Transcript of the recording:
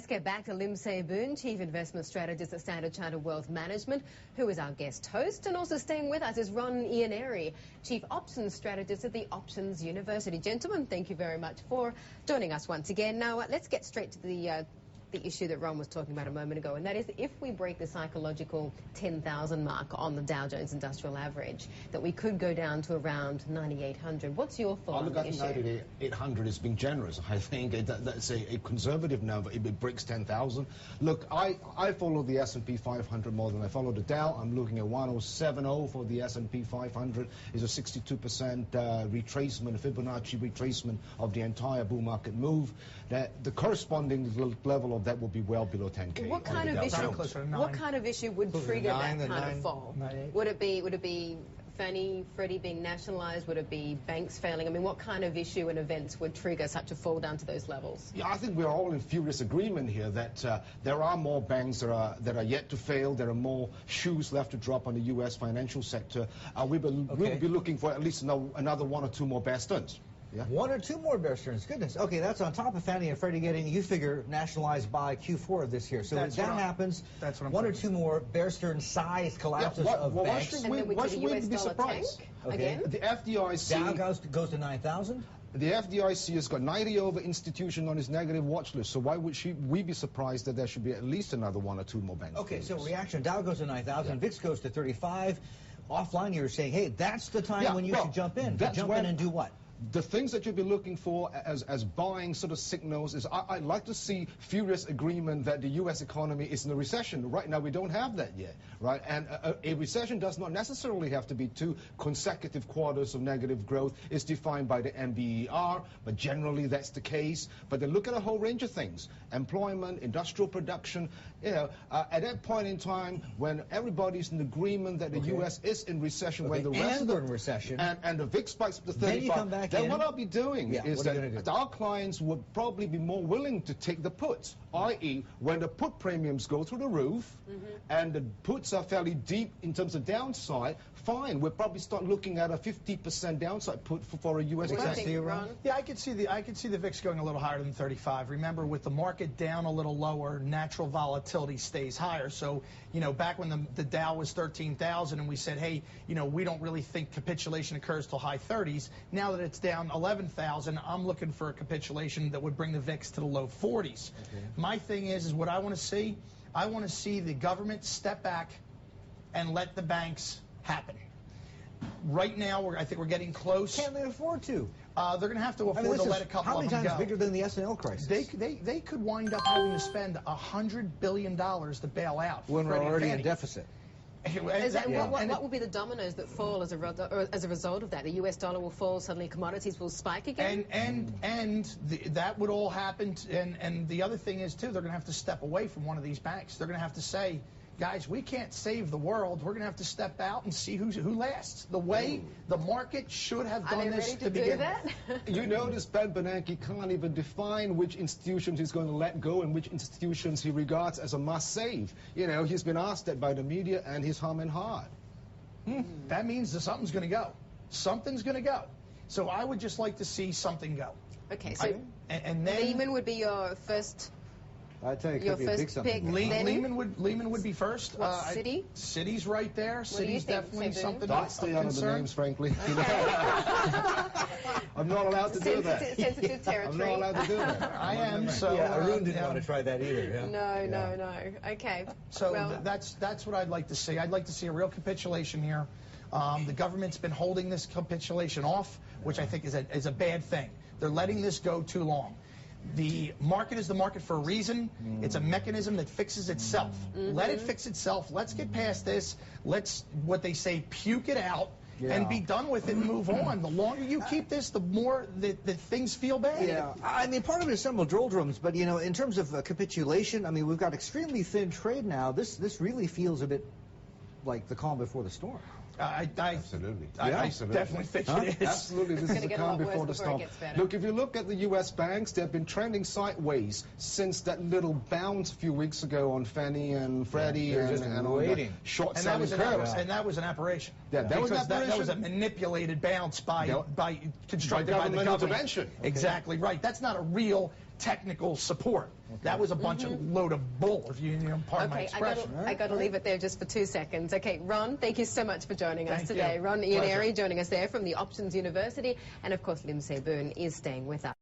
get back to Lim Se-boon, Chief Investment Strategist at Standard Chartered Wealth Management, who is our guest host. And also staying with us is Ron Ianieri, Chief Options Strategist at the Options University. Gentlemen, thank you very much for joining us once again. Now, let's get straight to the issue that Ron was talking about a moment ago, and that is if we break the psychological 10,000 mark on the Dow Jones Industrial Average, that we could go down to around 9,800. What's your thought on the issue? 9,800 is being generous. I think that's a conservative number if it breaks 10,000. Look, I follow the S&P 500 more than I follow the Dow. I'm looking at 1070 for the S&P 500. Is a 62% retracement, a Fibonacci retracement of the entire bull market move. That the corresponding level of that will be well below 10K. What kind of issue would trigger that kind of fall? Would it be Fannie, Freddie being nationalized? Would it be banks failing? I mean, what kind of issue and events would trigger such a fall down to those levels? Yeah, I think we're all in furious agreement here that there are more banks that are yet to fail. There are more shoes left to drop on the U.S. financial sector. We'll be looking for at least another one or two more bear stearns. Yeah. One or two more bear stearns. Goodness. Okay, that's on top of Fannie and Freddie getting, you figure, nationalized by Q4 of this year. So if that happens, one or two more bear stearns size collapses of banks. Why should we be surprised? Again? The FDIC... Dow goes to 9,000? The FDIC has got 90 over institution on its negative watch list, so why would we be surprised that there should be at least another one or two more banks? Okay, so reaction, Dow goes to 9,000, VIX goes to 35. Offline, you're saying, hey, that's the time when you should jump in. Jump in and do what? The things that you'll be looking for as buying sort of signals is I'd like to see furious agreement that the U.S. economy is in a recession. Right now we don't have that yet, right? And a recession does not necessarily have to be 2 consecutive quarters of negative growth. It's defined by the NBER, but generally that's the case. But then look at a whole range of things: employment, industrial production. You know, at that point in time when everybody's in agreement that the U.S. is in recession, when the rest of the recession and the VIX spikes up to 35. Then you come back Then what I'll be doing is that our clients would probably be more willing to take the puts, i.e. when the put premiums go through the roof and the puts are fairly deep in terms of downside, fine, we'll probably start looking at a 50% downside put for a U.S. economy. Yeah, I could see the VIX going a little higher than 35. Remember, with the market down a little lower, natural volatility stays higher. So, you know, back when the Dow was 13,000 and we said, hey, you know, we don't really think capitulation occurs till high 30s. Now that it's down 11,000, I'm looking for a capitulation that would bring the VIX to the low 40s. My thing is what I want to see. I want to see the government step back and let the banks happen. Right now, I think we're getting close. Can they afford to? They're going to have to afford to let a couple of them go. How many times bigger than the S&L crisis? They could wind up having to spend $100 billion to bail out. When we're already in deficit. What will be the dominoes that fall as a result of that? The U.S. dollar will fall, suddenly commodities will spike again? That would all happen. And the other thing is, too, they're going to have to step away from one of these banks. They're going to have to say, guys, we can't save the world. We're going to have to step out and see who lasts. The way the market should have done this to begin with. You notice Ben Bernanke can't even define which institutions he's going to let go and which institutions he regards as a must-save. You know, he's been asked that by the media and he's humming hard. That means that something's going to go. Something's going to go. So I would just like to see something go. Okay, so and then Lehman would be your first... I tell you, it could be a big something. Lehman would be first. Citi? Citi's right there. Citi's definitely something. Don't stay out of the names, frankly. I'm not allowed to do that. Sensitive territory. I'm not allowed to do that. I am. So Arun didn't want to try that either. No. Okay. So that's what I'd like to see. I'd like to see a real capitulation here. The government's been holding this capitulation off, which I think is a bad thing. They're letting this go too long. The market is the market for a reason. It's a mechanism that fixes itself. Let it fix itself. Let's get past this. Let's, what they say, puke it out and be done with it and move on. The longer you keep this, the more that things feel bad. Yeah, I mean, part of it is some doldrums, but, you know, in terms of capitulation, I mean, we've got extremely thin trade now. This really feels a bit like the calm before the storm. Absolutely. I definitely think it is. Absolutely, this is the calm before the storm. Look, if you look at the U.S. banks, they've been trending sideways since that little bounce a few weeks ago on Fannie and Freddie and on the short selling curve. And that was an aberration. Yeah, that was a manipulated bounce constructed by the government. Intervention. Exactly right. That's not a real technical support. Okay. That was a bunch of load of bull, if you pardon my expression. I got to leave it there just for 2 seconds. Okay, Ron, thank you so much for joining us today. You. Ron Ianieri joining us there from the Options University, and of course Lim Se Boon is staying with us.